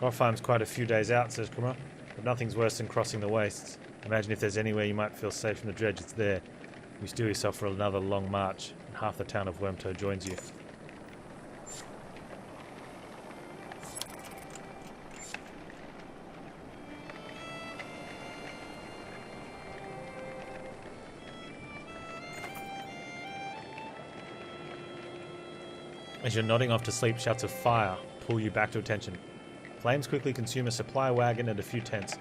Orpheim's quite a few days out, says Krummer, but nothing's worse than crossing the wastes. Imagine if there's anywhere you might feel safe from the dredge, it's there. You steel yourself for another long march, and half the town of Wormtoe joins you. As you're nodding off to sleep, shouts of fire pull you back to attention. Flames quickly consume a supply wagon and a few tents.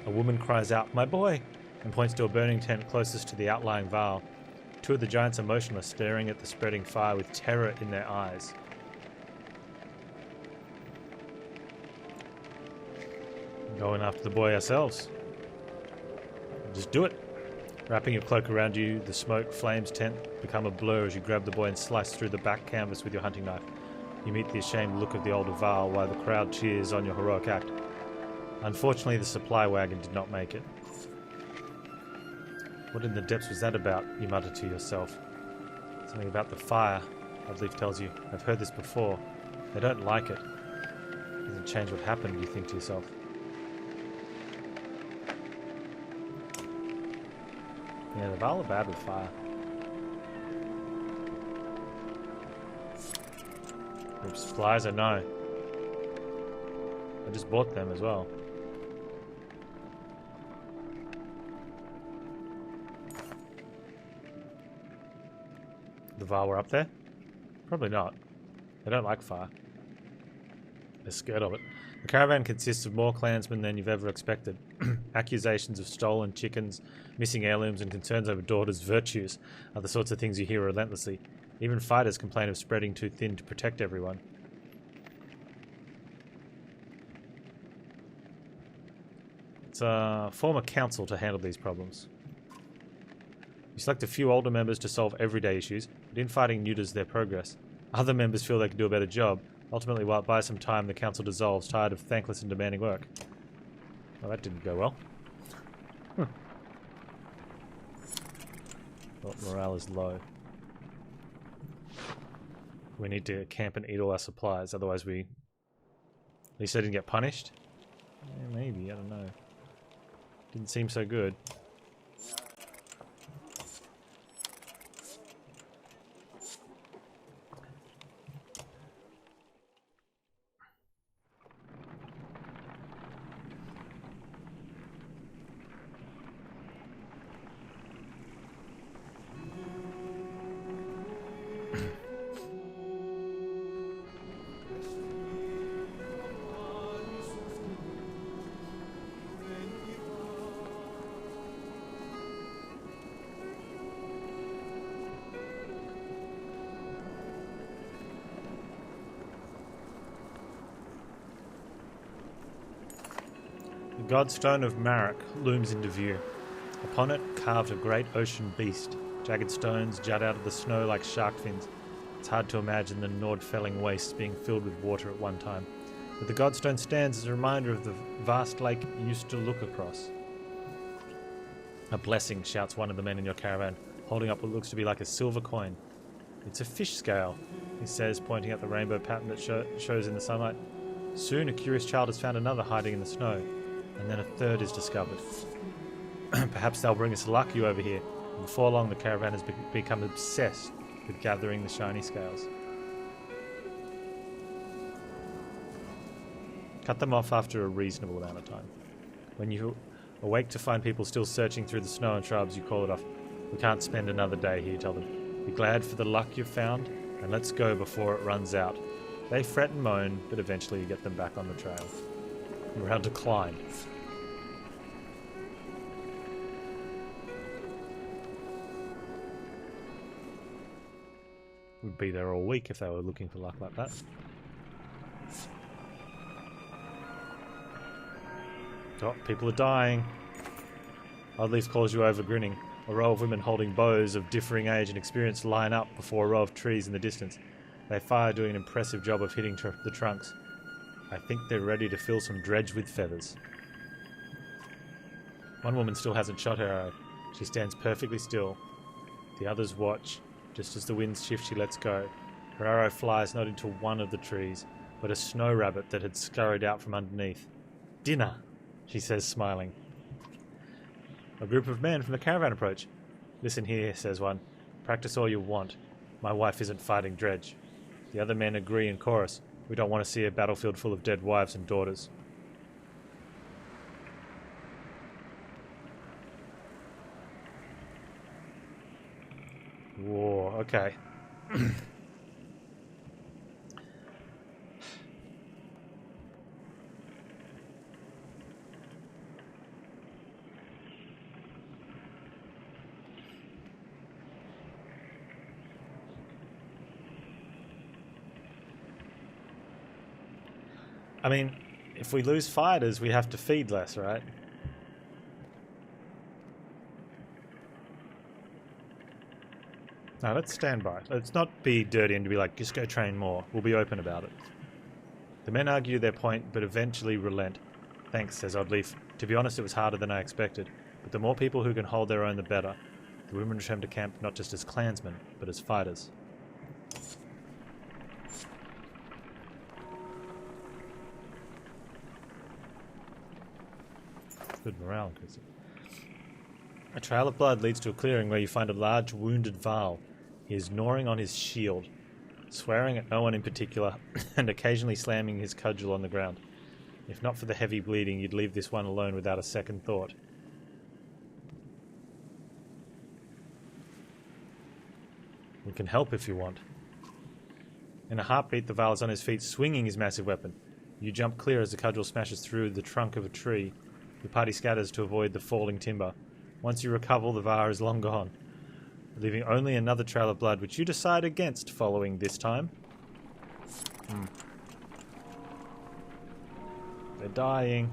A woman cries out, "My boy!" and points to a burning tent closest to the outlying Varl. Two of the giants are motionless, staring at the spreading fire with terror in their eyes. Going after the boy ourselves. Just do it. Wrapping your cloak around you, the smoke, flames, tent become a blur as you grab the boy and slice through the back canvas with your hunting knife. You meet the ashamed look of the older Varl while the crowd cheers on your heroic act. Unfortunately, the supply wagon did not make it. What in the depths was that about? You mutter to yourself. Something about the fire, Oddleaf tells you. I've heard this before. They don't like it. Doesn't change what happened, you think to yourself. Yeah, the Varl are bad with fire. Group supplies, I know. I just bought them as well. The Varl were up there? Probably not. They don't like fire. They're scared of it. The caravan consists of more clansmen than you've ever expected. Accusations of stolen chickens, missing heirlooms, and concerns over daughters' virtues are the sorts of things you hear relentlessly. Even fighters complain of spreading too thin to protect everyone. It's form a council to handle these problems. You select a few older members to solve everyday issues, but infighting neuters their progress. Other members feel they can do a better job. Ultimately, while it buys some time, the council dissolves, tired of thankless and demanding work. Well, that didn't go well. Well, morale is low. We need to camp and eat all our supplies, otherwise we... At least I didn't get punished? Yeah, maybe, I don't know. Didn't seem so good. The Godstone of Marek looms into view. Upon it, carved a great ocean beast. Jagged stones jut out of the snow like shark fins. It's hard to imagine the Nordfelling wastes being filled with water at one time. But the Godstone stands as a reminder of the vast lake you used to look across. A blessing, shouts one of the men in your caravan, holding up what looks to be like a silver coin. It's a fish scale, he says, pointing at the rainbow pattern that shows in the sunlight. Soon a curious child has found another hiding in the snow, and then a third is discovered. Perhaps they'll bring us luck you over here. And before long, the caravan has become obsessed with gathering the shiny scales. Cut them off after a reasonable amount of time. When you awake to find people still searching through the snow and shrubs, you call it off. We can't spend another day here, tell them. Be glad for the luck you've found, and let's go before it runs out. They fret and moan, but eventually you get them back on the trail. You're around to climb. We'd be there all week if they were looking for luck like that. Oh, people are dying. Oddleaf calls you over, grinning. A row of women holding bows of differing age and experience line up before a row of trees in the distance. They fire, doing an impressive job of hitting the trunks. I think they're ready to fill some dredge with feathers. One woman still hasn't shot her arrow. She stands perfectly still. The others watch. Just as the winds shift, she lets go. Her arrow flies not into one of the trees, but a snow rabbit that had scurried out from underneath. "Dinner," she says, smiling. A group of men from the caravan approach. "Listen here," says one. "Practice all you want. My wife isn't fighting Dredge." The other men agree in chorus. "We don't want to see a battlefield full of dead wives and daughters." Whoa, okay. I mean, if we lose fighters, we have to feed less, right? No, let's stand by. Let's not be dirty and be like, just go train more. We'll be open about it. The men argue their point, but eventually relent. "Thanks," says Oddleaf. "To be honest, it was harder than I expected. But the more people who can hold their own, the better." The women return to camp not just as clansmen, but as fighters. Good morale increase. A trail of blood leads to a clearing where you find a large wounded Varl. He is gnawing on his shield, swearing at no one in particular, and occasionally slamming his cudgel on the ground. If not for the heavy bleeding, you'd leave this one alone without a second thought. We can help if you want. In a heartbeat, the Varl is on his feet, swinging his massive weapon. You jump clear as the cudgel smashes through the trunk of a tree. The party scatters to avoid the falling timber. Once you recover, the Var is long gone, leaving only another trail of blood, which you decide against following this time. They're dying.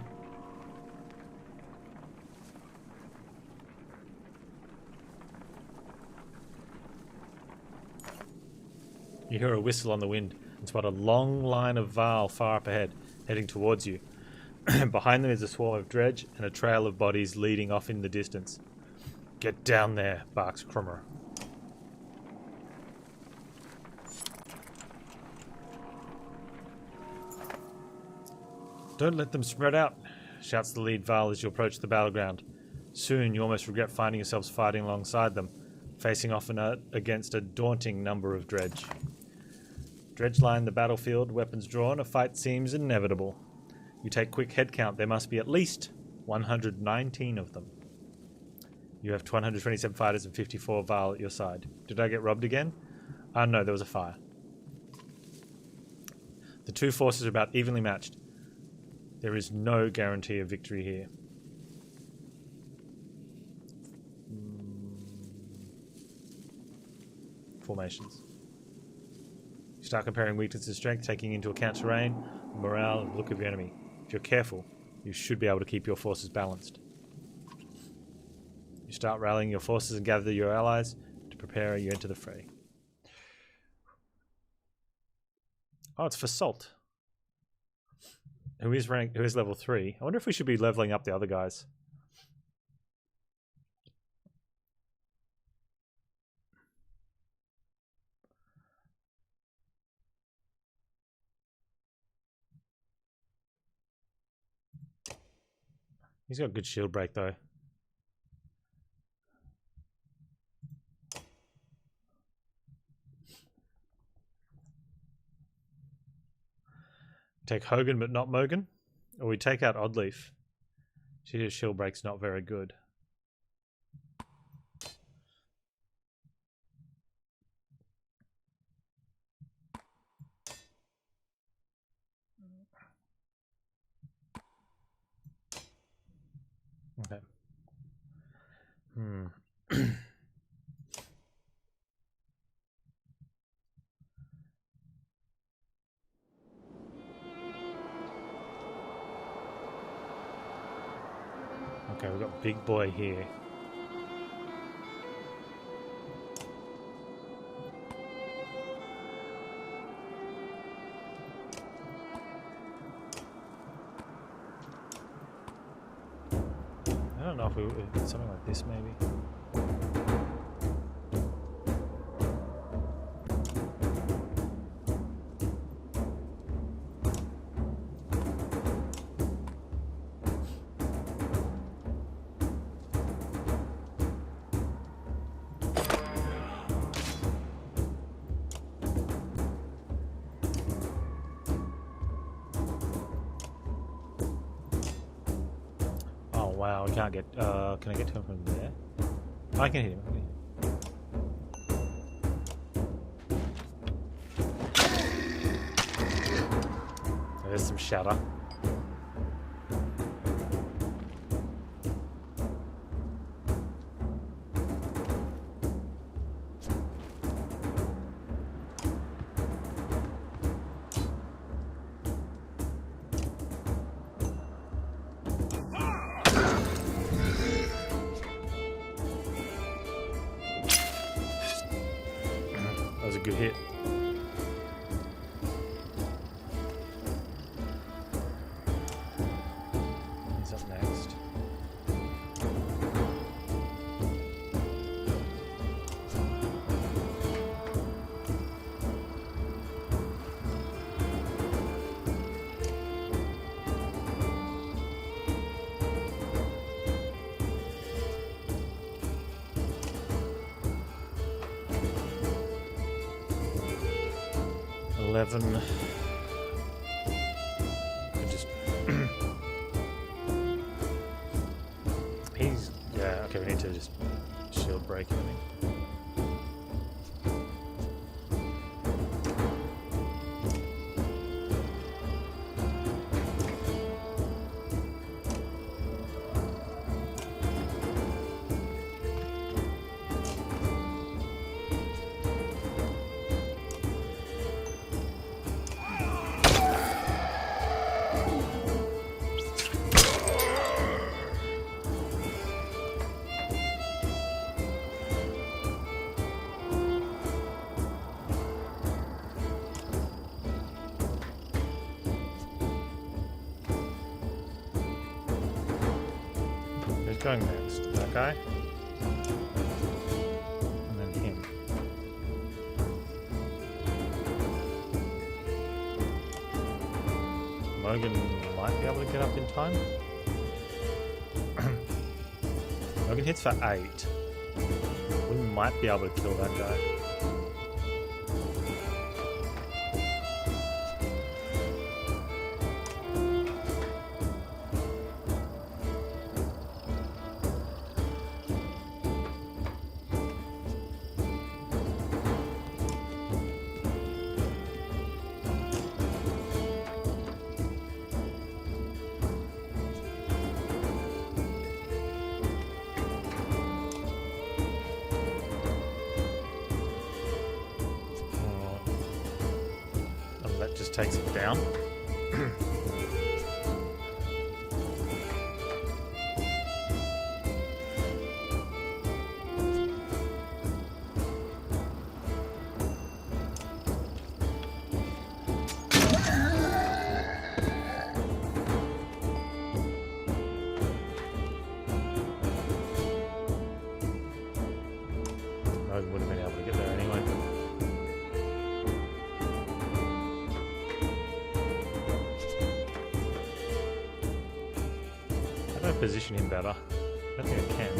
You hear a whistle on the wind and spot a long line of Varl far up ahead, heading towards you. Behind them is a swarm of Dredge and a trail of bodies leading off in the distance. "Get down there," barks Krummer. "Don't let them spread out," shouts the lead Varl as you approach the battleground. Soon you almost regret finding yourselves fighting alongside them, facing off against a daunting number of Dredge. Dredge line the battlefield, weapons drawn. A fight seems inevitable. You take quick head count. There must be at least 119 of them. You have 127 fighters and 54 Varl at your side. Did I get robbed again? No, there was a fire. The two forces are about evenly matched. There is no guarantee of victory here. Formations. You start comparing weakness to strength, taking into account terrain, morale, and look of your enemy. If you're careful, you should be able to keep your forces balanced. You start rallying your forces and gather your allies to prepare you enter the fray. Oh, it's for Salt. Who is level 3. I wonder if we should be leveling up the other guys. He's got good shield break though. Take Hogan but not Mogan? Or we take out Oddleaf. His shield break's not very good. Okay. Okay, we've got Big Boy here. I don't know if we something like this maybe. wow, we can't get... can I get to him from there? I can hit him. There's some shatter. That was a good hit. He's up next. Just he's yeah. Okay, we need to just shield break him. I think. Who's going next? That guy? And then him. Logan might be able to get up in time. Logan hits for 8. We might be able to kill that guy. That just takes it down. I would have been able to get there anyway. Position him better. I don't think I can.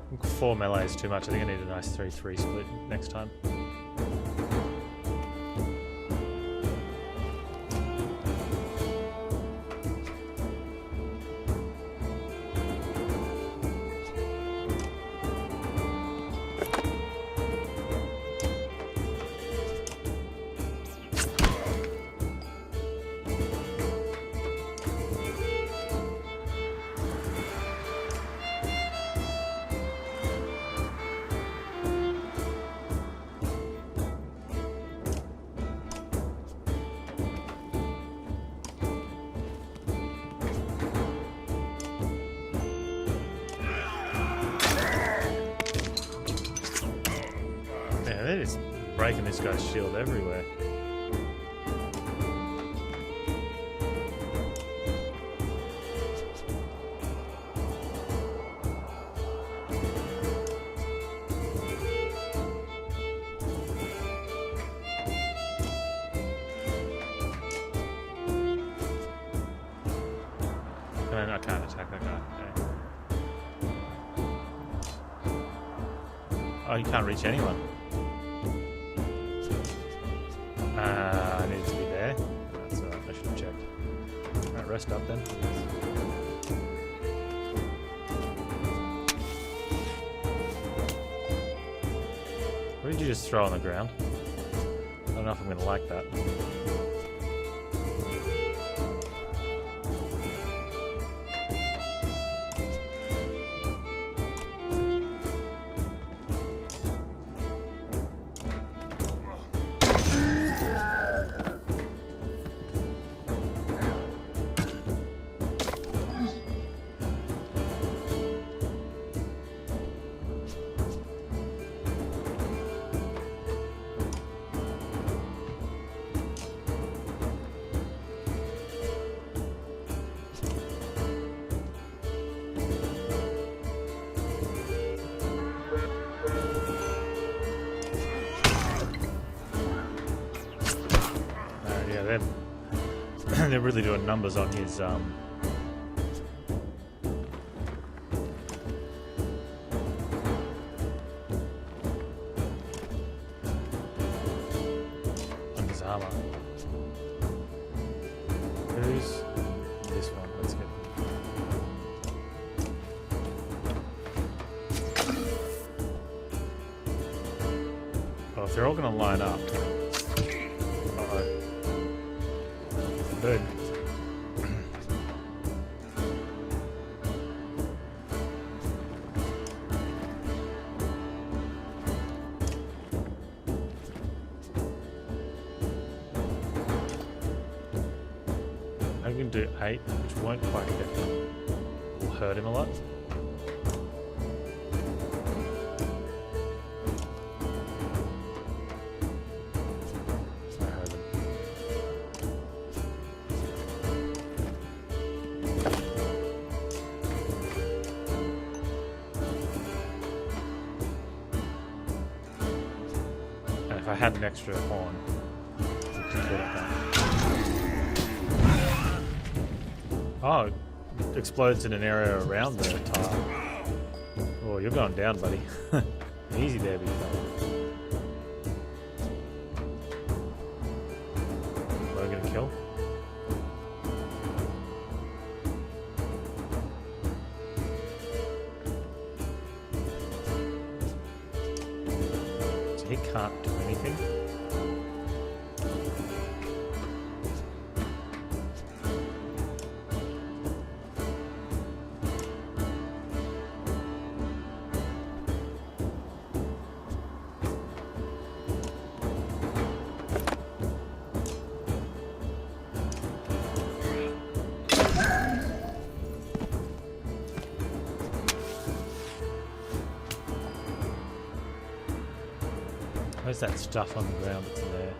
I think 4 melee is too much. I think I need a nice 3-3 split next time. They're just breaking this guy's shield everywhere. I can't attack that guy. Okay. Oh, you can't reach anyone. I need to be there. That's alright, I should have checked. Alright, rest up then. What did you just throw on the ground? I don't know if I'm going to like that. They're really doing numbers on his on his armor. Who's this one? Let's get oh, if they're all gonna line up. Good. I can do 8, which won't quite get him. Will hurt him a lot. If I had an extra horn, we could put it down. Oh, it explodes in an area around the tile. Oh, you're going down, buddy. Easy there, big fella. What are we gonna kill? So he can't do anything. Where's that stuff on the ground that's there?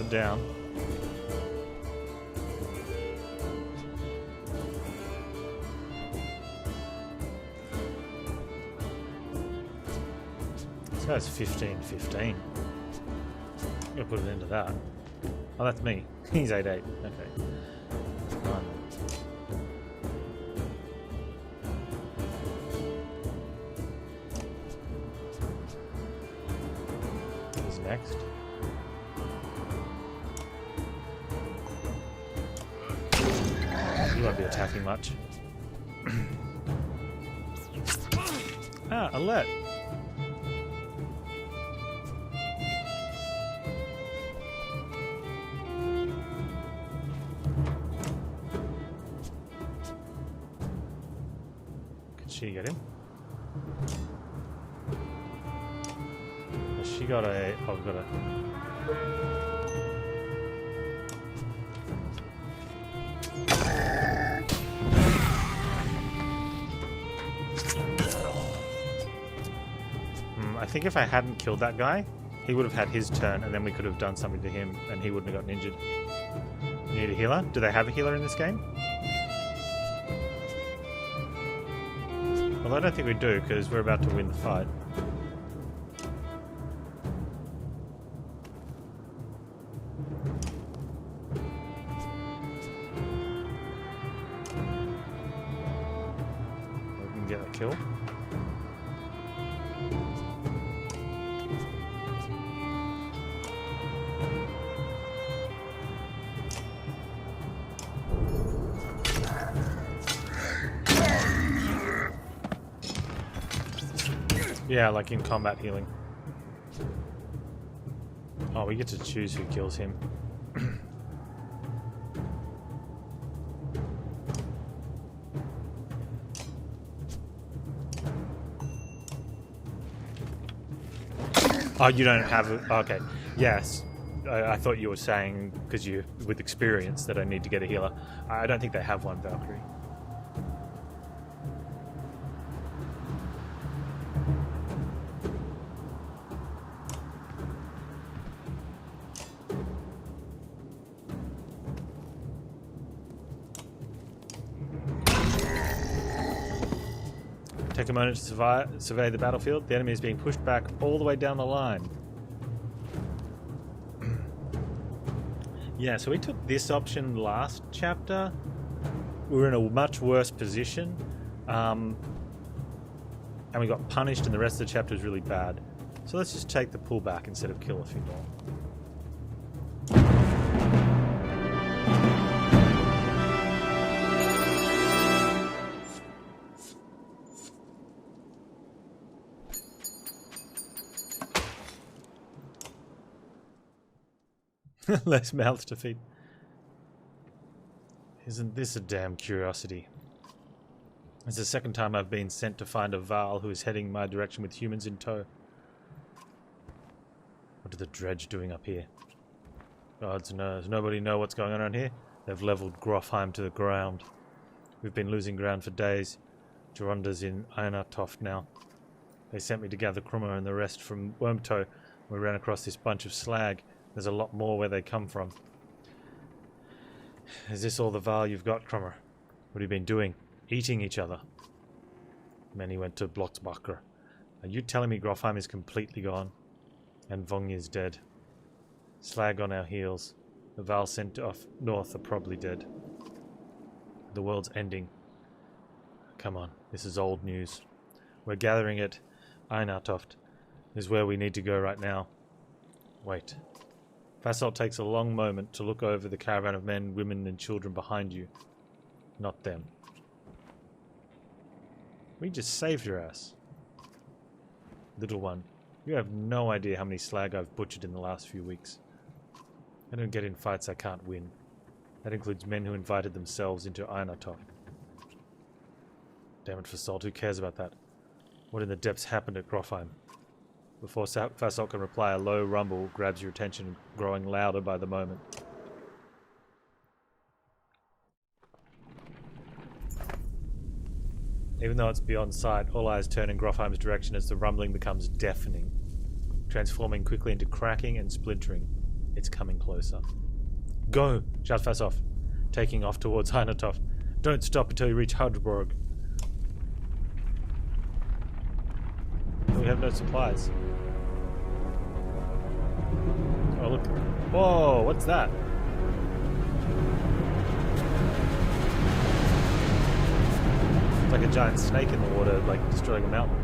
Down. This guy's 15-15. I'm gonna put it into that. Oh, that's me. He's 8-8. Okay. That's fine. Who's next? You won't be attacking much. Ah, alert! Can she get him? Has she got a... Oh, we've got a... think if I hadn't killed that guy, he would have had his turn, and then we could have done something to him, and he wouldn't have gotten injured. You need a healer? Do they have a healer in this game? Well, I don't think we do, because we're about to win the fight. We can get a kill. Yeah, like in combat healing. Oh, we get to choose who kills him. Oh, you don't have it? Okay. Yes. I thought you were saying, because you, with experience, that I need to get a healer. I don't think they have one, Valkyrie. Take a moment to survey the battlefield. The enemy is being pushed back all the way down the line. Yeah, so we took this option last chapter. We were in a much worse position. And we got punished, and the rest of the chapter was really bad. So let's just take the pullback instead of kill a few more. Less mouths to feed. Isn't this a damn curiosity? It's the second time I've been sent to find a Val who is heading my direction with humans in tow. What are the dredge doing up here? Gods knows. Nobody know what's going on around here? They've leveled Grofheim to the ground. We've been losing ground for days. Jeopardizes in Einartoft now. They sent me to gather Krummer and the rest from Wormtow. We ran across this bunch of slag. There's a lot more where they come from. Is this all the Val you've got, Krummer? What have you been doing? Eating each other. Many went to Blocksbacher. Are you telling me Grofheim is completely gone? And Vong is dead. Slag on our heels. The Val sent off north are probably dead. The world's ending. Come on, this is old news. We're gathering at Einartoft. Is where we need to go right now. Wait. Fasalt takes a long moment to look over the caravan of men, women, and children behind you. Not them. We just saved your ass. Little one, you have no idea how many slag I've butchered in the last few weeks. I don't get in fights I can't win. That includes men who invited themselves into Einartoft. Damn it, Fasalt, who cares about that? What in the depths happened at Grofheim? Before Fasalt can reply, a low rumble grabs your attention, growing louder by the moment. Even though it's beyond sight, all eyes turn in Grofheim's direction as the rumbling becomes deafening, transforming quickly into cracking and splintering. It's coming closer. Go! Shouts Fasalt, taking off towards Einartoft. Don't stop until you reach Hudborg. We have no supplies. Oh, look. Whoa, what's that? It's like a giant snake in the water, like destroying a mountain.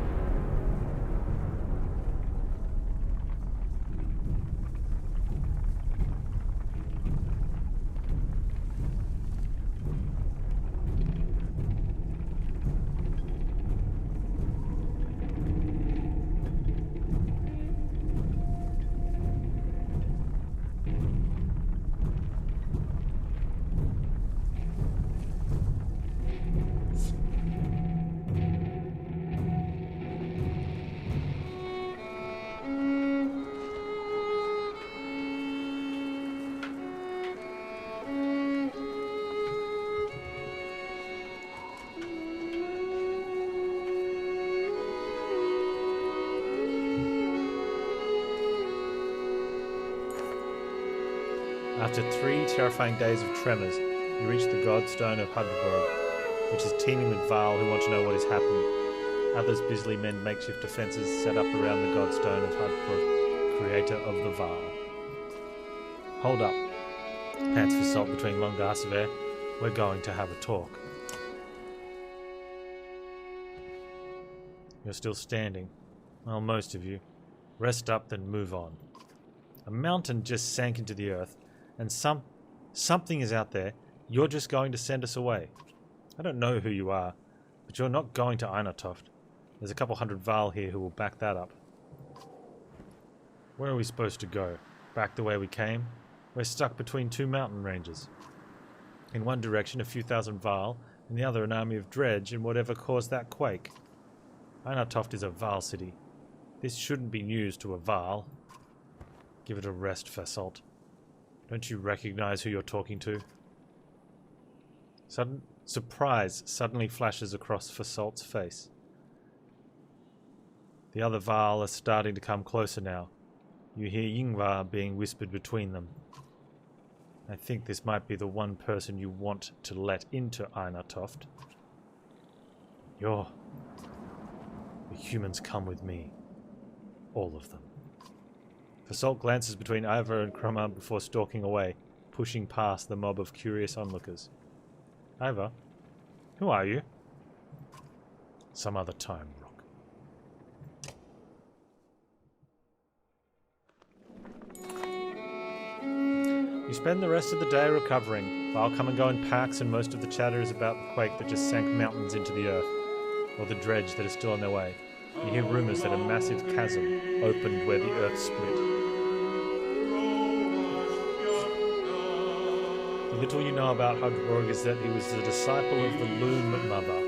After 3 terrifying days of tremors, you reach the godstone of Hugdborg, which is teeming with Varl who want to know what is happening. Others busily mend makeshift defences set up around the godstone of Hugdborg, creator of the Varl. Hold up, pants for salt between long gasps of air. We're going to have a talk. You're still standing. Well, most of you. Rest up, then move on. A mountain just sank into the earth, and something is out there. You're just going to send us away. I don't know who you are, but you're not going to Einartoft. There's a couple hundred Varl here who will back that up. Where are we supposed to go? Back the way we came? We're stuck between 2 mountain ranges. In one direction a few thousand Varl, in the other an army of dredge and whatever caused that quake. Einartoft is a Varl city. This shouldn't be news to a Varl. Give it a rest, Fasolt. Don't you recognize who you're talking to? Sudden surprise suddenly flashes across Fasolt's face. The other Varl are starting to come closer now. You hear Yngvar being whispered between them. I think this might be the one person you want to let into Einartoft. The humans come with me. All of them. Fasolt glances between Ivar and Krumma before stalking away, pushing past the mob of curious onlookers. Ivar, who are you? Some other time, Rook. You spend the rest of the day recovering. While come and go in packs, and most of the chatter is about the quake that just sank mountains into the earth, or the dredge that is still on their way. You hear rumours that a massive chasm opened where the earth split. The little you know about Hugdborg is that he was the disciple of the Loom Mother,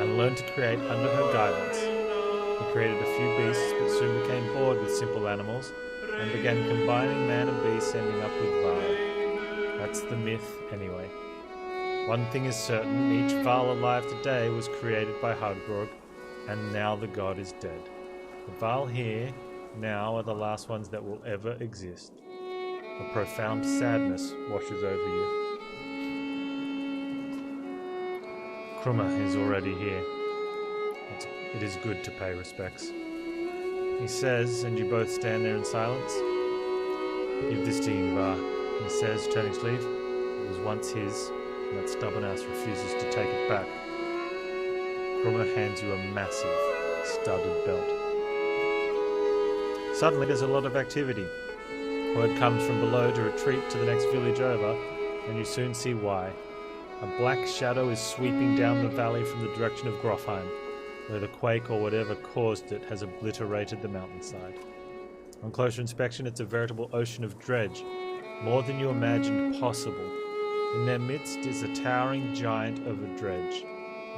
and learned to create under her guidance. He created a few beasts, but soon became bored with simple animals, and began combining man and beast, ending up with Varl. That's the myth, anyway. One thing is certain, each Varl alive today was created by Hugdborg, and now the god is dead. The Varl here now are the last ones that will ever exist. A profound sadness washes over you. Krumma is already here. It is good to pay respects. He says, and you both stand there in silence. Give this to Yngvar, he says, turning his sleeve. It was once his, and that stubborn ass refuses to take it back. Krumma hands you a massive, studded belt. Suddenly there's a lot of activity. Word comes from below to retreat to the next village over, and you soon see why. A black shadow is sweeping down the valley from the direction of Grofheim, where the quake or whatever caused it has obliterated the mountainside. On closer inspection, it's a veritable ocean of dredge, more than you imagined possible. In their midst is a towering giant of a dredge,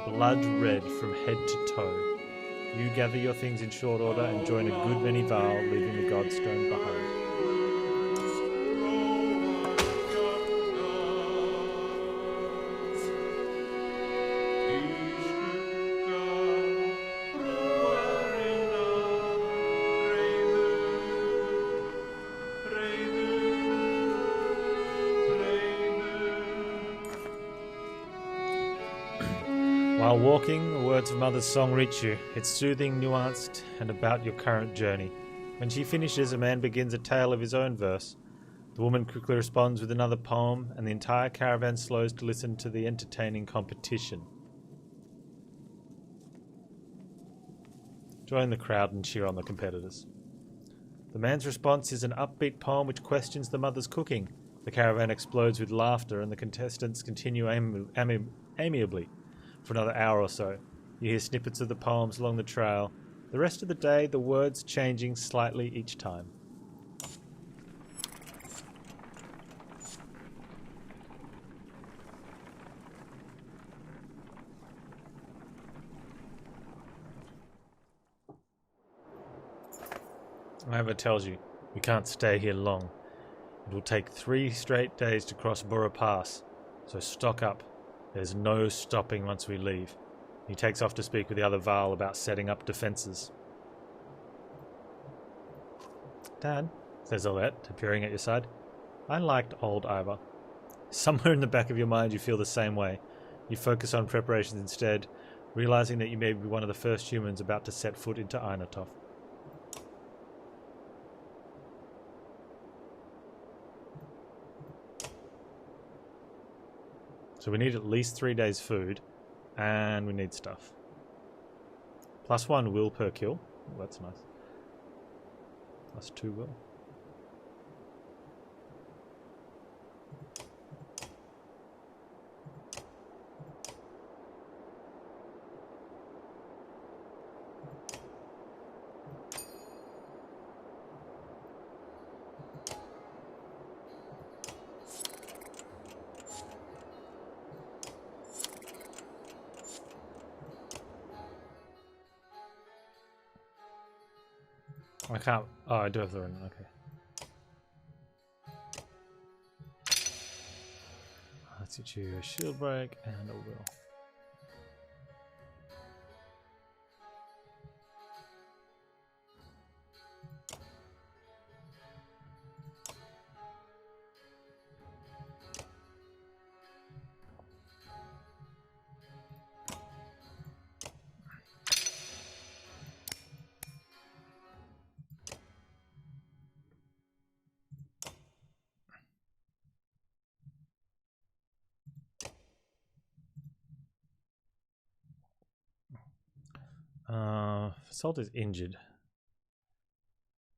blood red from head to toe. You gather your things in short order and join a good many Varl, leaving the Godstone behind. While walking, the words of Mother's song reach you. It's soothing, nuanced, and about your current journey. When she finishes, a man begins a tale of his own verse. The woman quickly responds with another poem, and the entire caravan slows to listen to the entertaining competition. Join the crowd and cheer on the competitors. The man's response is an upbeat poem which questions the mother's cooking. The caravan explodes with laughter, and the contestants continue amiably for another hour or so. You hear snippets of the poems along the trail. The rest of the day, the words changing slightly each time. Ivar tells you, we can't stay here long. It will take 3 straight days to cross Burra Pass, so stock up. There's no stopping once we leave. He takes off to speak with the other Varl about setting up defences. Dad, says Alette, appearing at your side. I liked old Ivar. Somewhere in the back of your mind you feel the same way. You focus on preparations instead, realizing that you may be one of the first humans about to set foot into Einatov. So we need at least 3 days food, and we need stuff. +1 will per kill. Oh, that's nice. +2 will. I can't. Oh, I do have the run. Okay. Let's get you a shield break and a will. Salt is injured.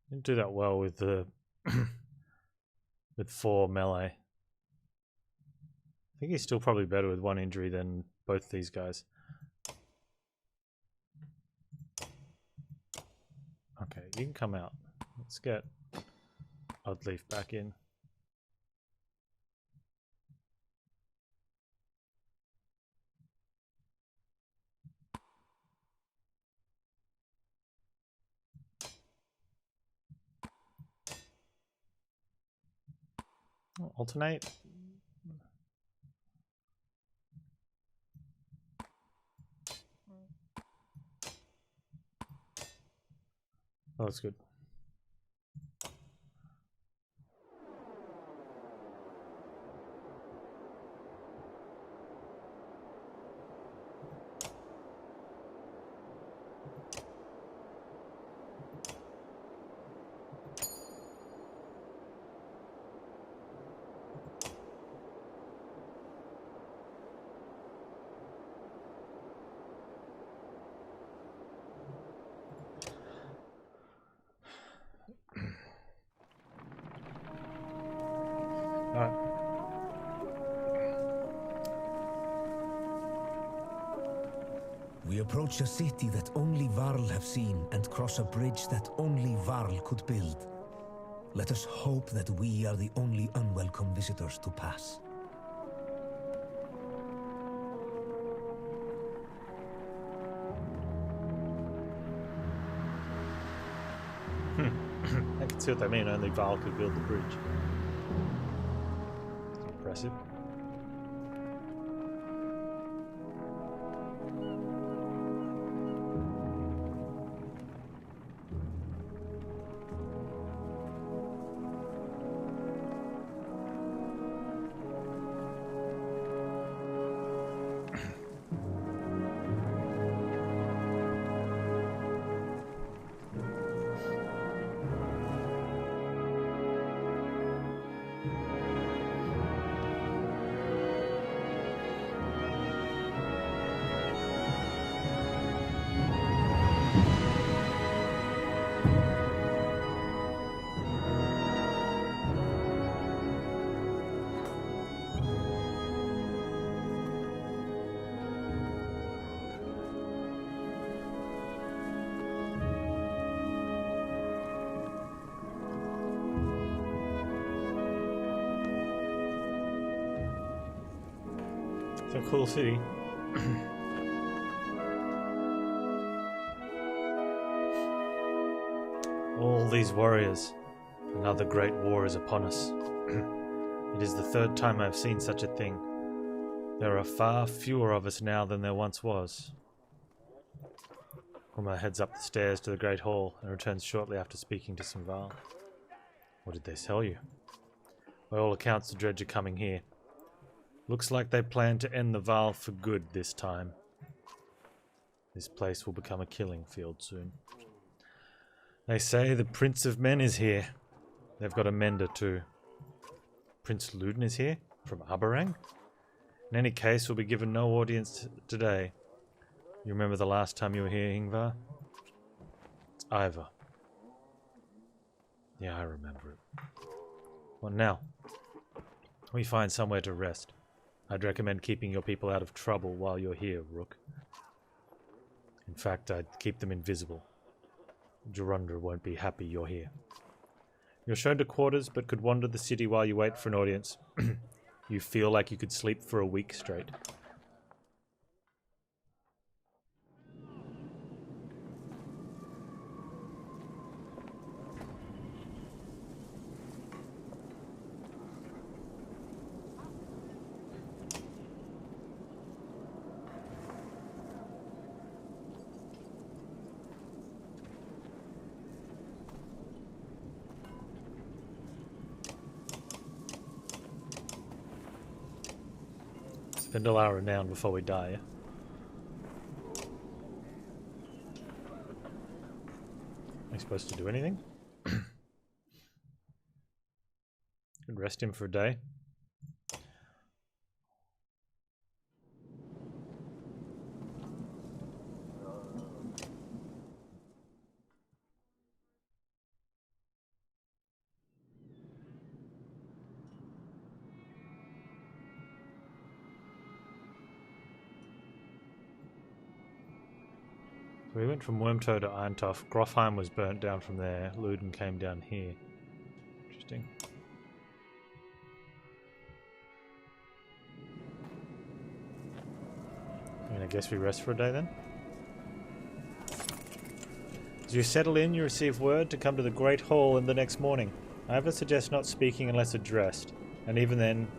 Didn't do that well with the with 4 melee. I think he's still probably better with 1 injury than both these guys. Okay, you can come out. Let's get Oddleaf back in. Oh, alternate. Oh, that's good. We approach a city that only Varl have seen and cross a bridge that only Varl could build. Let us hope that we are the only unwelcome visitors to pass. I can see what they mean. Only Varl could build the bridge. It's impressive. It's a cool city. All these warriors. Another great war is upon us. It is the 3rd time I have seen such a thing. There are far fewer of us now than there once was. Uma heads up the stairs to the Great Hall and returns shortly after speaking to some Varl. What did they tell you? By all accounts, the Dredge are coming here. Looks like they plan to end the Varl for good this time. This place will become a killing field soon. They say the Prince of Men is here. They've got a mender too. Prince Luden is here? From Aberang? In any case, we'll be given no audience today. You remember the last time you were here, Ingvar? It's Ivor. Yeah, I remember it. What now? We find somewhere to rest. I'd recommend keeping your people out of trouble while you're here, Rook. In fact, I'd keep them invisible. Jorundra won't be happy you're here. You're shown to quarters, but could wander the city while you wait for an audience. You feel like you could sleep for a week straight. Spend all our renown before we die, yeah? Am I supposed to do anything? Could rest him for a day. We went from Wormtoe to Eintoff. Grofheim was burnt down from there. Luden came down here. Interesting. I guess we rest for a day then? As you settle in, you receive word to come to the Great Hall in the next morning. I ever suggest not speaking unless addressed, and even then,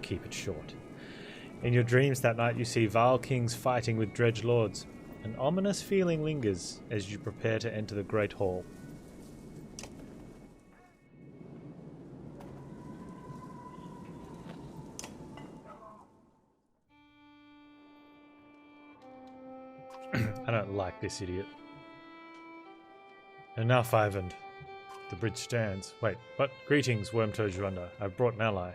keep it short. In your dreams that night you see Varl kings fighting with Dredge lords. An ominous feeling lingers as you prepare to enter the Great Hall. I don't like this idiot. Enough, Ivan. The bridge stands. Wait, what? Greetings, Wormtoe Jorundra. I've brought an ally.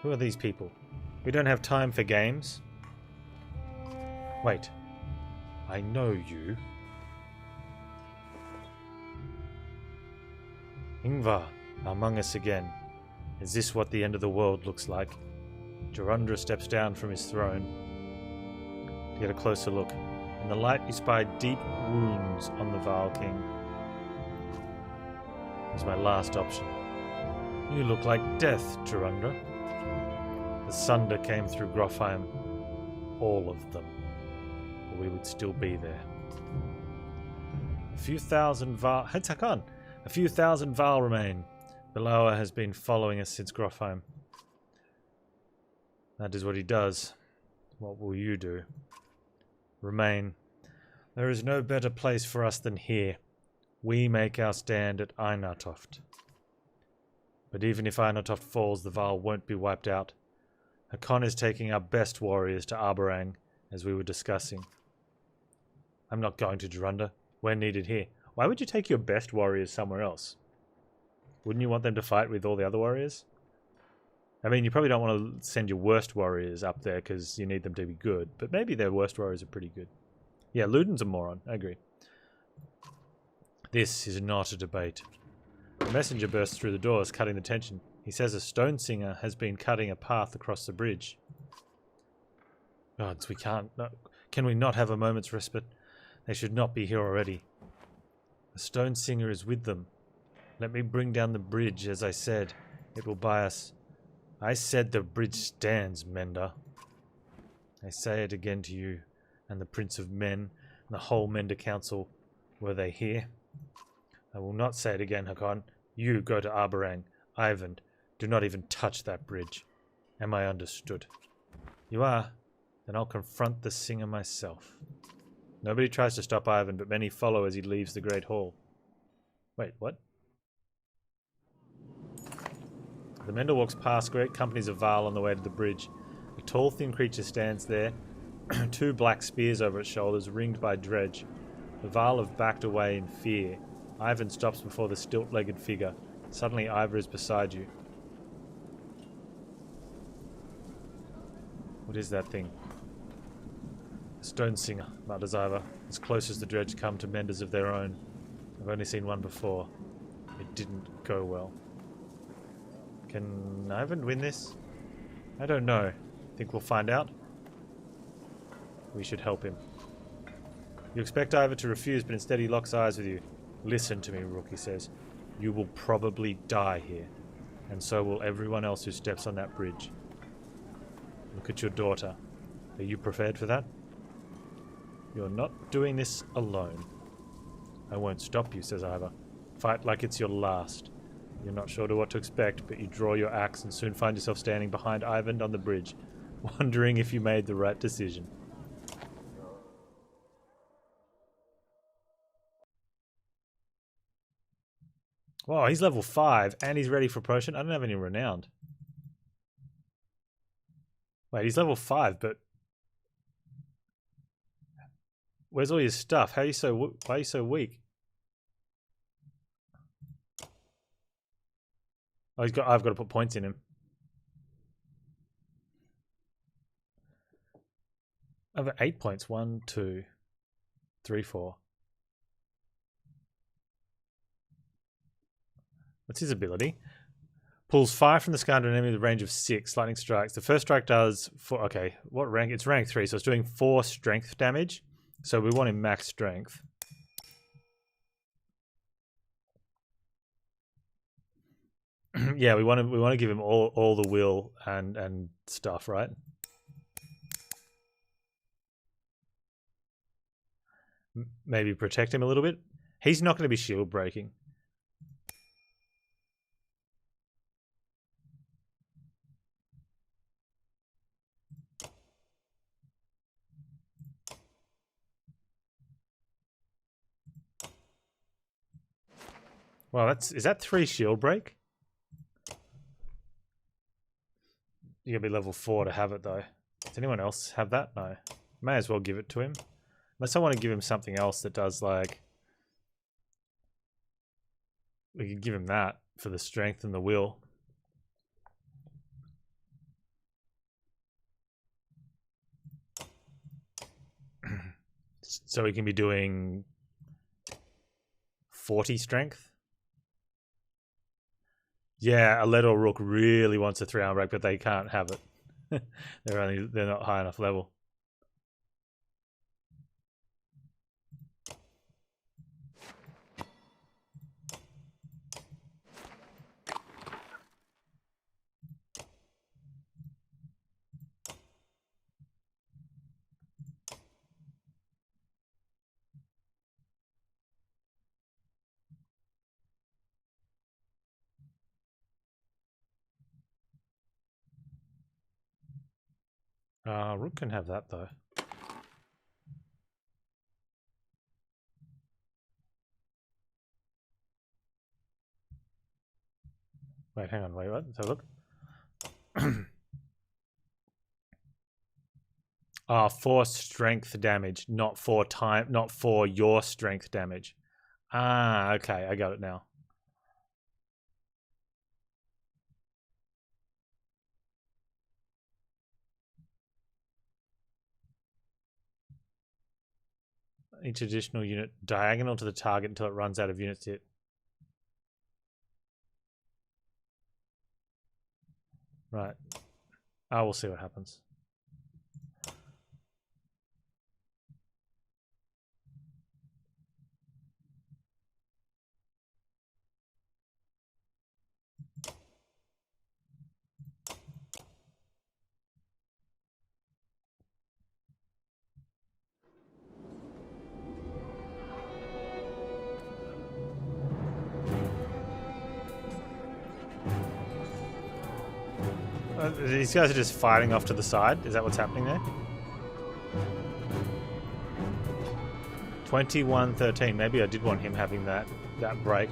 Who are these people? We don't have time for games. Wait. I know you. Ingvar, among us again. Is this what the end of the world looks like? Jorundra steps down from his throne to get a closer look. In the light you spy deep wounds on the Varl King. It was my last option. You look like death, Jorundra. The Sunder came through Grofheim. All of them. Or we would still be there. A few thousand Varl... Hey, Takan! A few thousand Varl remain. Beloa has been following us since Grofheim. That is what he does. What will you do? Remain. There is no better place for us than here. We make our stand at Einatoft. But even if Einatoft falls, the Varl won't be wiped out. Hakon is taking our best warriors to Aberang, as we were discussing. I'm not going to Jorundra. We're needed here. Why would you take your best warriors somewhere else? Wouldn't you want them to fight with all the other warriors? I mean, you probably don't want to send your worst warriors up there because you need them to be good, but maybe their worst warriors are pretty good. Yeah, Luden's a moron. I agree. This is not a debate. A messenger bursts through the doors, cutting the tension. He says a stone singer has been cutting a path across the bridge. Gods, we can't... No, can we not have a moment's respite? They should not be here already. The stone singer is with them. Let me bring down the bridge, as I said. It will buy us... I said the bridge stands, Mender. I say it again to you, and the Prince of Men, and the whole Mender Council. Were they here? I will not say it again, Hakon. You go to Aberang. Ivan, do not even touch that bridge. Am I understood? You are? Then I'll confront the singer myself. Nobody tries to stop Ivan, but many follow as he leaves the Great Hall. Wait, what? The Mender walks past great companies of Varl on the way to the bridge. A tall, thin creature stands there, two black spears over its shoulders, ringed by dredge. The Varl have backed away in fear. Ivan stops before the stilt-legged figure. Suddenly, Ivor is beside you. What is that thing? A stone singer, mutters Ivor, as close as the dredge come to menders of their own. I've only seen one before. It didn't go well. Can Ivan win this? I don't know. Think we'll find out? We should help him. You expect Ivor to refuse, but instead he locks eyes with you. Listen to me, Rook, he says. You will probably die here, and so will everyone else who steps on that bridge. Look at your daughter. Are you prepared for that? You're not doing this alone. I won't stop you, says Ivor. Fight like it's your last. You're not sure what to expect, but you draw your axe and soon find yourself standing behind Ivan on the bridge, wondering if you made the right decision. Wow, he's level 5 and he's ready for promotion. I don't have any renowned. Wait, he's level 5, but where's all your stuff? Why are you so weak? Oh, I've got to put points in him. I've got 8 points. 1, 2, 3, 4. What's his ability? Pulls 5 from the sky under an enemy with a range of 6 lightning strikes. The first strike does 4. Okay, what rank? It's rank 3, so it's doing 4 strength damage. So we want him max strength. Yeah, we want to give him all the will and stuff, right? Maybe protect him a little bit. He's not going to be shield breaking. Well, is that 3 shield break? You gotta be level 4 to have it though. Does anyone else have that? No. May as well give it to him. Unless I want to give him something else that does like... We could give him that for the strength and the will. So he can be doing 40 strength. Yeah, a Lead or Rook really wants a 3-arm break, but they can't have it. They're not high enough level. Rook can have that though. Wait, hang on, wait, what? So look. 4 strength damage, not 4 your strength damage. Ah, okay, I got it now. Each additional unit diagonal to the target until it runs out of units hit. Right. We'll see what happens. These guys are just fighting off to the side. Is that what's happening there? 21-13. Maybe I did want him having that break.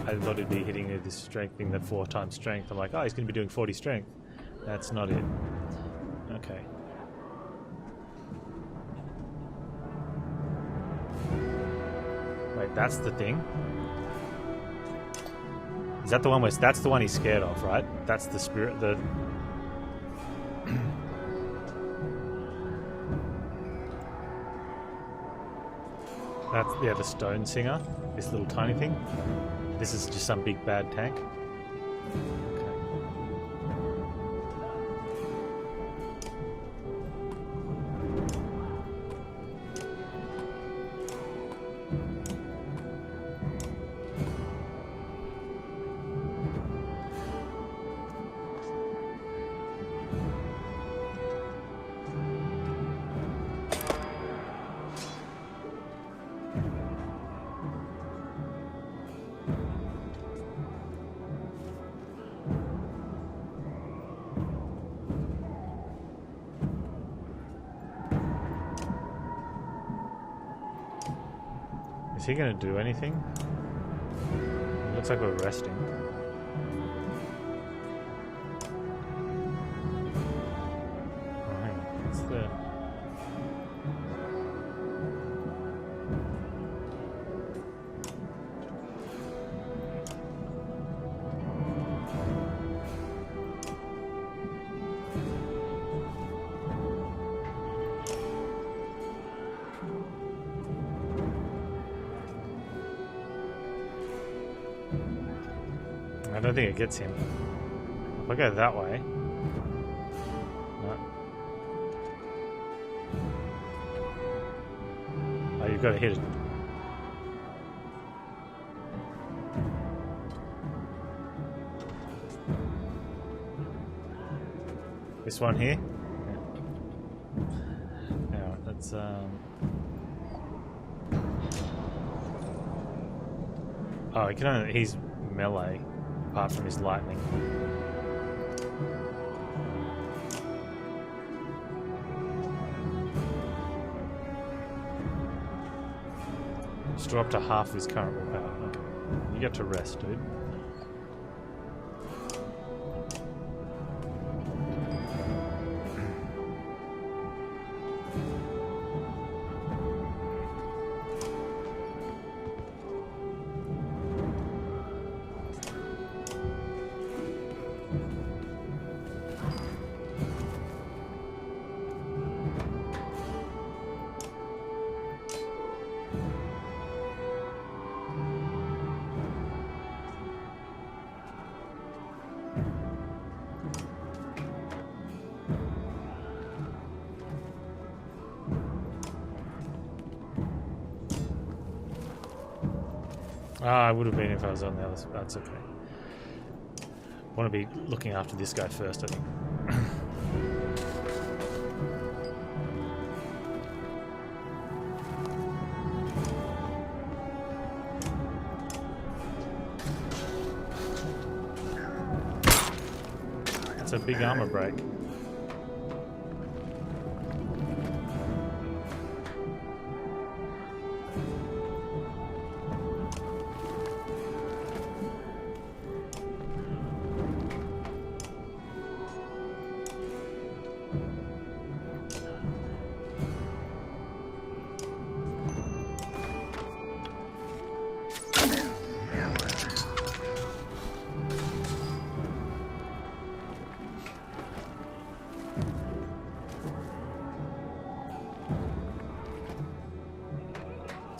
I thought he'd be hitting this strength thing, that 4 times strength. I'm like, oh, he's going to be doing 40 strength. That's not it. Okay. Wait, that's the thing? Is that the one where... That's the one he's scared of, right? That's the spirit... The... That's, yeah, the stone singer. This little tiny thing. This is just some big bad tank. Is he going to do anything? It looks like we're resting. Oh, hang on. What's the... I don't think it gets him. If I go that way... No. Oh, you've got to hit it. This one here? Yeah. Now, let's... Oh, he can only... He's melee. Apart from his lightning. Restore up to half of his current willpower. Okay. You get to rest, dude. Ah, I would have been if I was on the other side. That's okay. Want to be looking after this guy first, I think. That's a big armor break.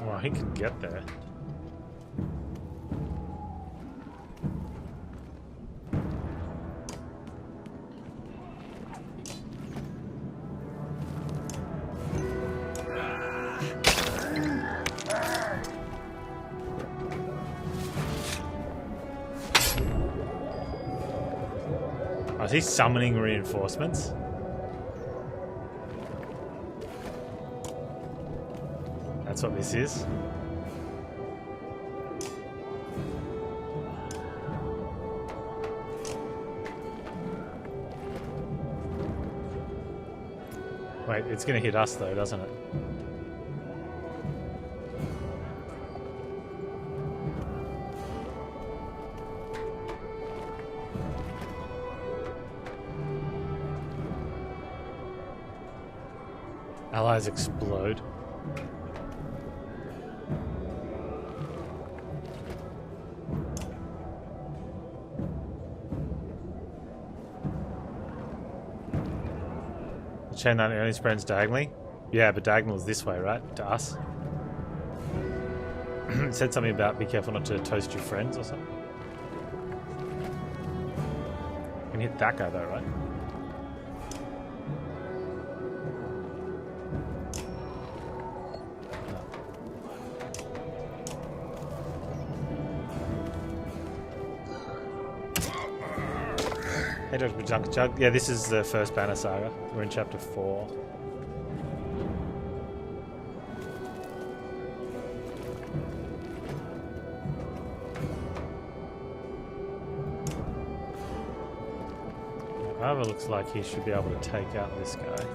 Well, he can get there. Oh, is he summoning reinforcements? That's what this is. Wait, it's going to hit us though, doesn't it? Allies explode. The chain that only spreads diagonally? Yeah, but diagonal is this way, right? To us. It said something about be careful not to toast your friends or something. You can hit that guy though, right? Hey, Dr. Junk Chug. Yeah, this is the first banner saga. We're in chapter 4. However, looks like he should be able to take out this guy.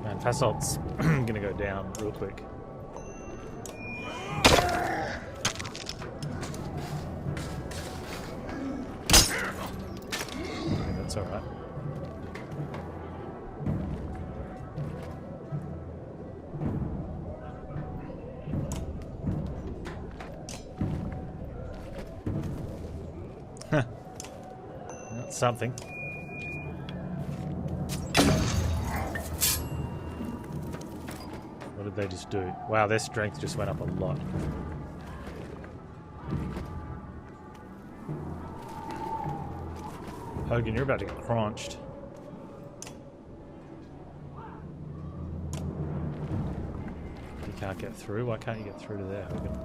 Man, Fassalt's gonna go down real quick. Okay, that's alright. Huh. That's something. What did they just do? Wow, their strength just went up a lot. Hogan, you're about to get crunched. You can't get through? Why can't you get through to there, Hogan?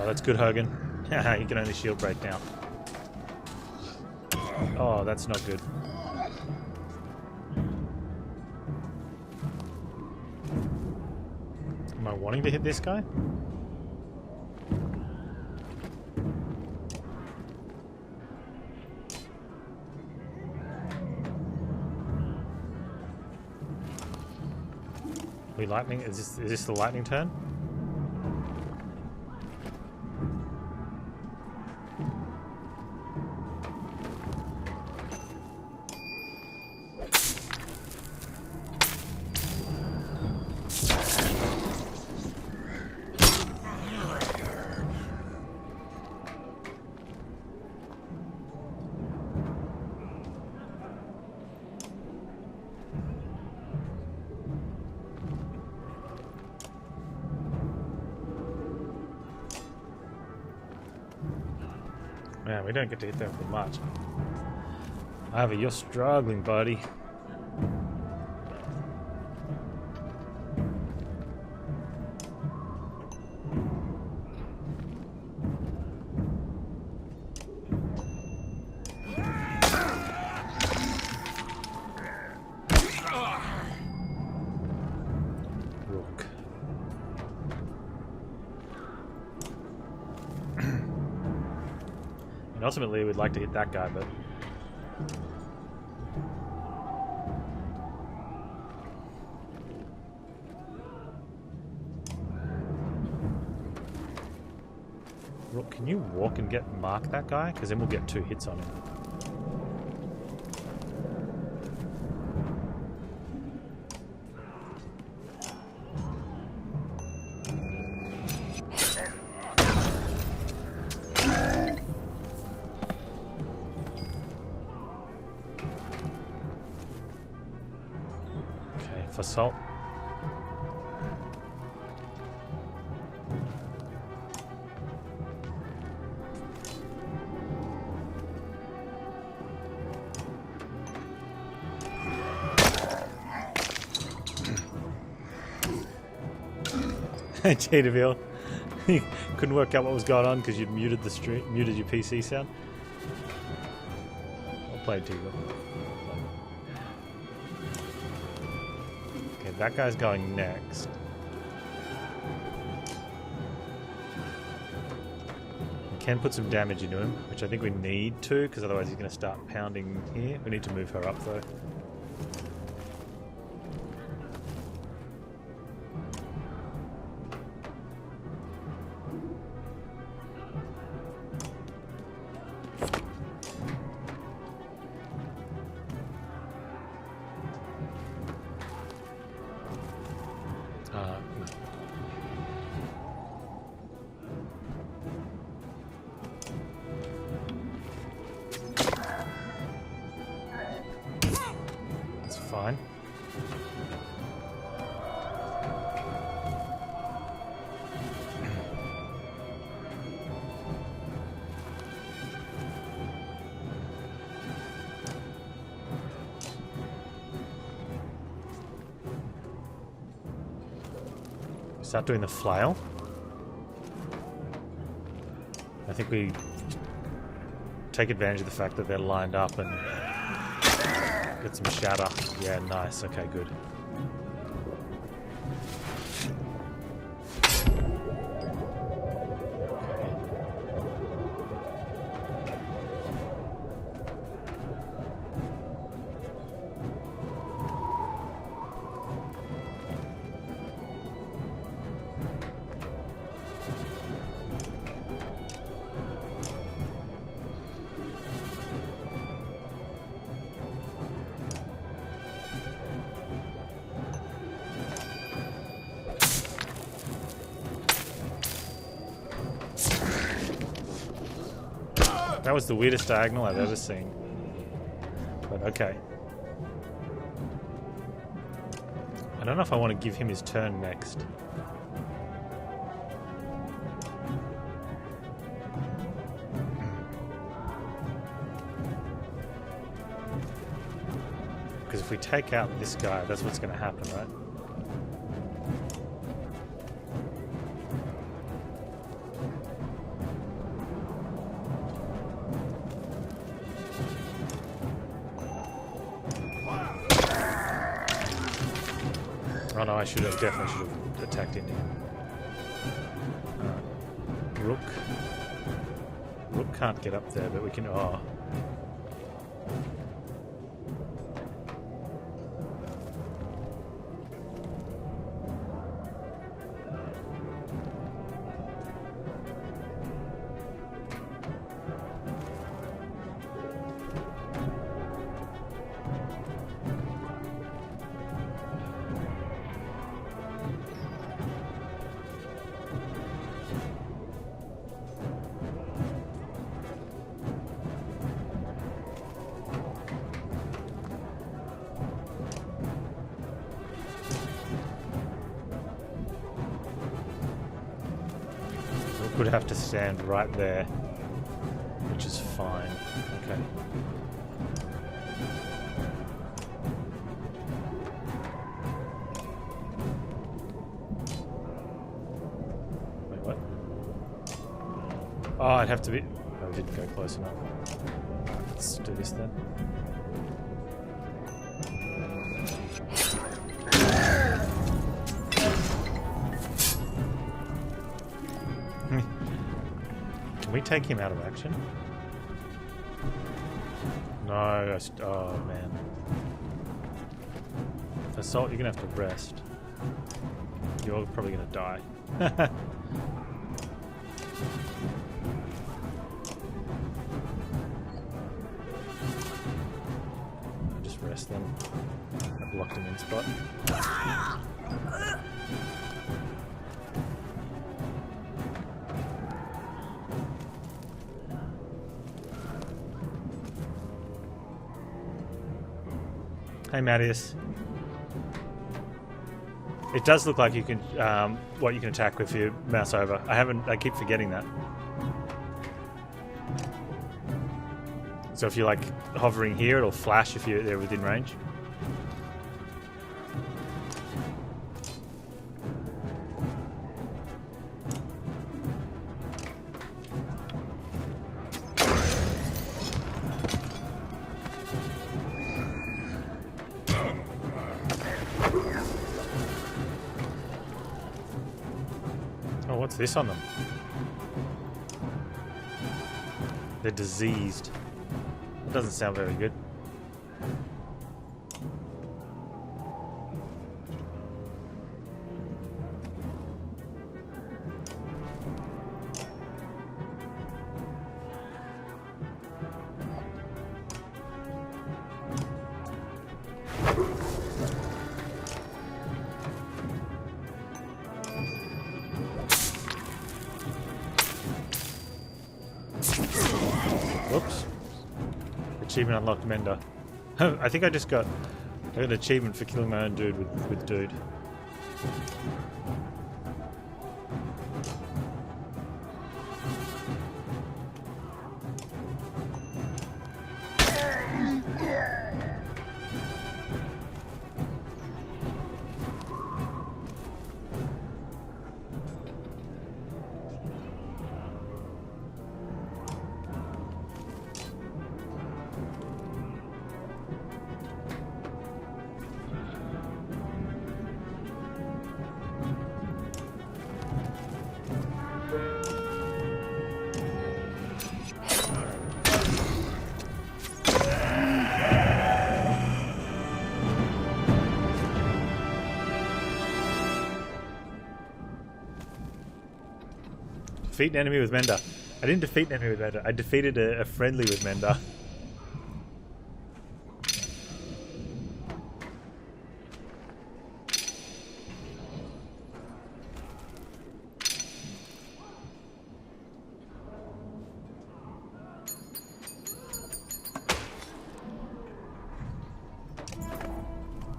That's good, Hogan. You can only shield break now. Oh, that's not good. Am I wanting to hit this guy? We lightning? Is this the lightning turn? Man, we don't get to hit them for much. Ivy, you're struggling, buddy. Rook. And ultimately, we'd like to hit that guy, but... Rook, can you walk and mark that guy? Because then we'll get 2 hits on him. enough assault. Jadaville. You couldn't work out what was going on because you'd muted the stream, muted your PC sound. I'll play Teagle. Okay, that guy's going next. We can put some damage into him, which I think we need to, because otherwise he's going to start pounding here. We need to move her up though. That's fine. Start doing the flail. I think we take advantage of the fact that they're lined up and get some shatter. Yeah, nice. Okay, good. That was the weirdest diagonal I've ever seen. But okay. I don't know if I want to give him his turn next. Because if we take out this guy, that's what's going to happen, right? Oh no, I definitely should have attacked into him. Rook. Rook can't get up there, but we can... Oh. Would have to stand right there, which is fine. Okay. Wait, what? Oh, I'd have to be... Oh, I didn't go close enough. Right, let's do this then. Can we take him out of action? No, oh man. Assault, you're gonna have to rest. You're probably gonna die. Just rest then. I blocked him in spot. Hey, Mattias. It does look like you can, what you can attack with your mouse over. I keep forgetting that. So if you're like hovering here, it'll flash if you're there within range. Oh, what's this on them? They're diseased. That doesn't sound very good. Whoops. Achievement unlocked, Mender. I think I got an achievement for killing my own dude with dude. Defeat an enemy with Mender. I didn't defeat an enemy with Mender. I defeated a friendly with Mender.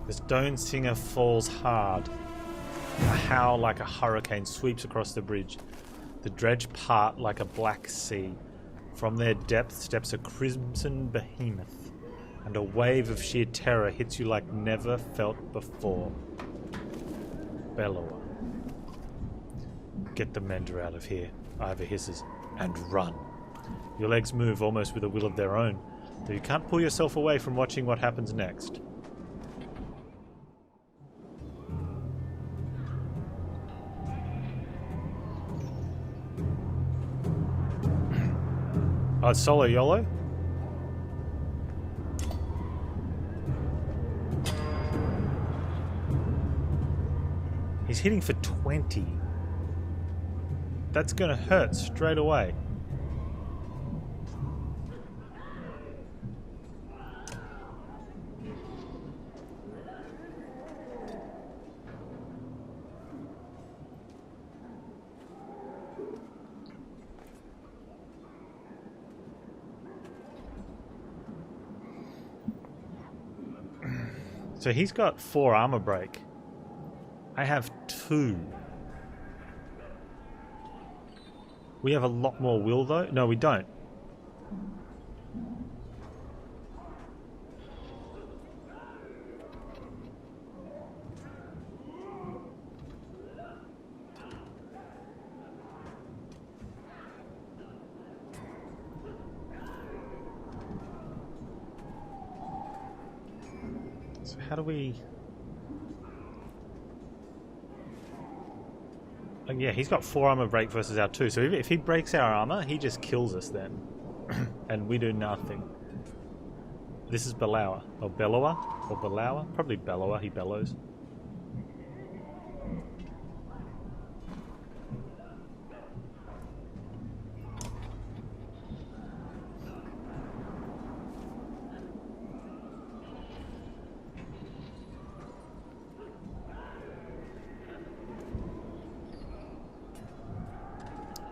The stone singer falls hard. A howl like a hurricane sweeps across the bridge. The dredge part like a black sea. From their depths steps a crimson behemoth, and a wave of sheer terror hits you like never felt before. Bellower. Get the Mender out of here, Ivor hisses, and run. Your legs move almost with a will of their own, though you can't pull yourself away from watching what happens next. Oh, it's solo YOLO? He's hitting for 20. That's gonna hurt straight away. So he's got 4 armor break. I have 2. We have a lot more will though. No, we don't. So how do we... Oh, yeah, he's got 4 armor break versus our 2. So if he breaks our armor, he just kills us then. And we do nothing. This is Bellower. Or Bellower? Or Bellower? Probably Bellower. He bellows.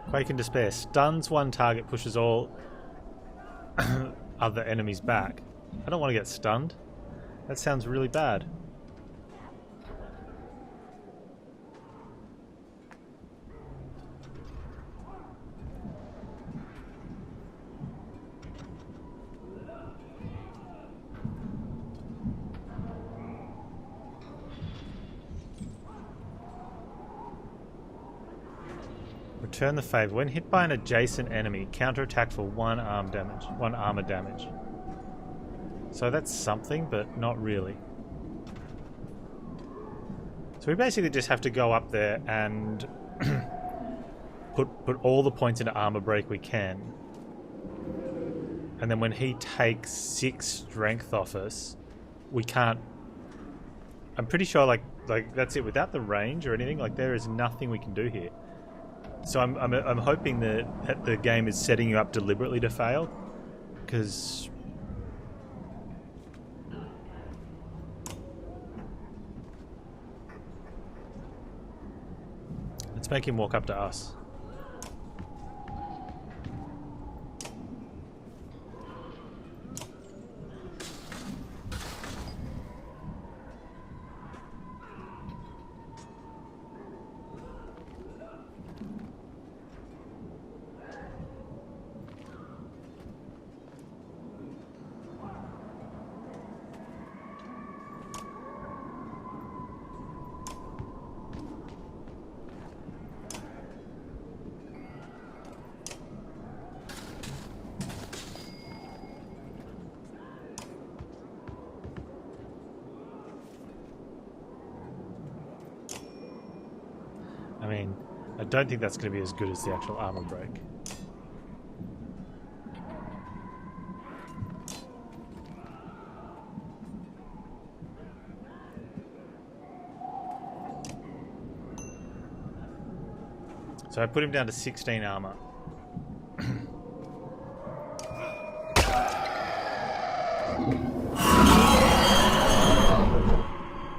Quake and Despair. Stuns one target, pushes all other enemies back. I don't want to get stunned. That sounds really bad. Return the favor. When hit by an adjacent enemy, counterattack for 1 armor damage. So that's something, but not really. So we basically just have to go up there and put all the points into armor break we can. And then when he takes 6 strength off us, we can't... I'm pretty sure like that's it. Without the range or anything, like there is nothing we can do here. So I'm hoping that the game is setting you up deliberately to fail, because let's make him walk up to us. I mean, I don't think that's going to be as good as the actual armor break. So I put him down to 16 armor.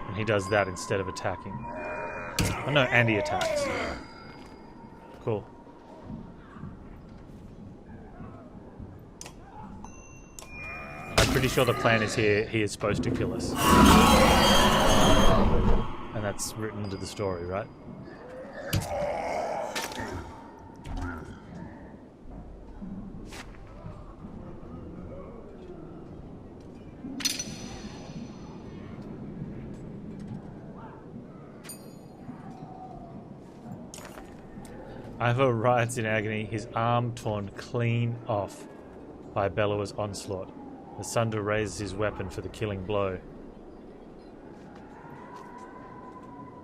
And he does that instead of attacking. Oh no, and he attacks. Cool. I'm pretty sure the plan is he is supposed to kill us. And that's written into the story, right? Ivo writhes in agony, his arm torn clean off by Bellower's onslaught. The Sunder raises his weapon for the killing blow.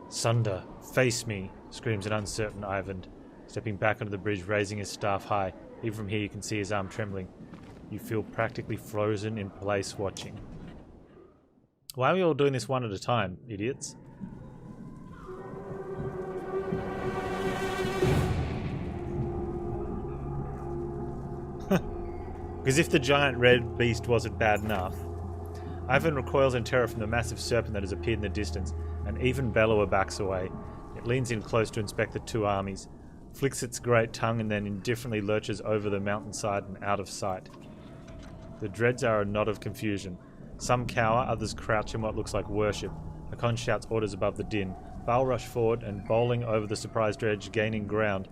Sunder, face me, screams an uncertain Ivan, stepping back onto the bridge, raising his staff high. Even from here you can see his arm trembling. You feel practically frozen in place watching. Why are we all doing this one at a time, idiots? Because if the giant red beast wasn't bad enough, Ivan recoils in terror from the massive serpent that has appeared in the distance, and even Bellower backs away. It leans in close to inspect the two armies, flicks its great tongue, and then indifferently lurches over the mountainside and out of sight. The dreads are a knot of confusion. Some cower, others crouch in what looks like worship. Hakon shouts orders above the din. Baal rush forward, and bowling over the surprised dredge, gaining ground.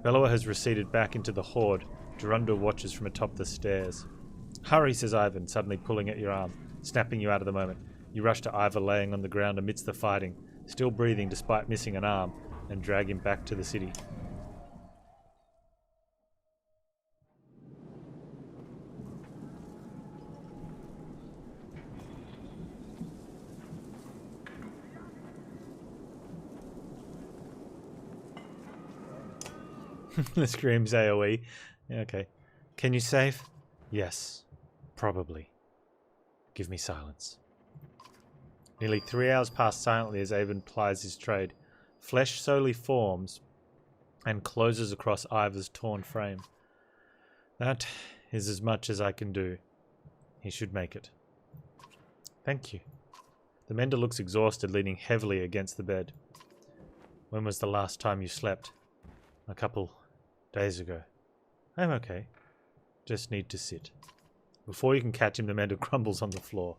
Bellower has receded back into the horde. Gerunda watches from atop the stairs. Hurry, says Ivan, suddenly pulling at your arm, snapping you out of the moment. You rush to Ivar laying on the ground amidst the fighting, still breathing despite missing an arm, and drag him back to the city. The screams AoE. Okay. Can you save? Yes. Probably. Give me silence. Nearly 3 hours pass silently as Avon plies his trade. Flesh slowly forms and closes across Ivar's torn frame. That is as much as I can do. He should make it. Thank you. The mender looks exhausted, leaning heavily against the bed. When was the last time you slept? A couple days ago. I'm okay. Just need to sit. Before you can catch him, the mender crumbles on the floor.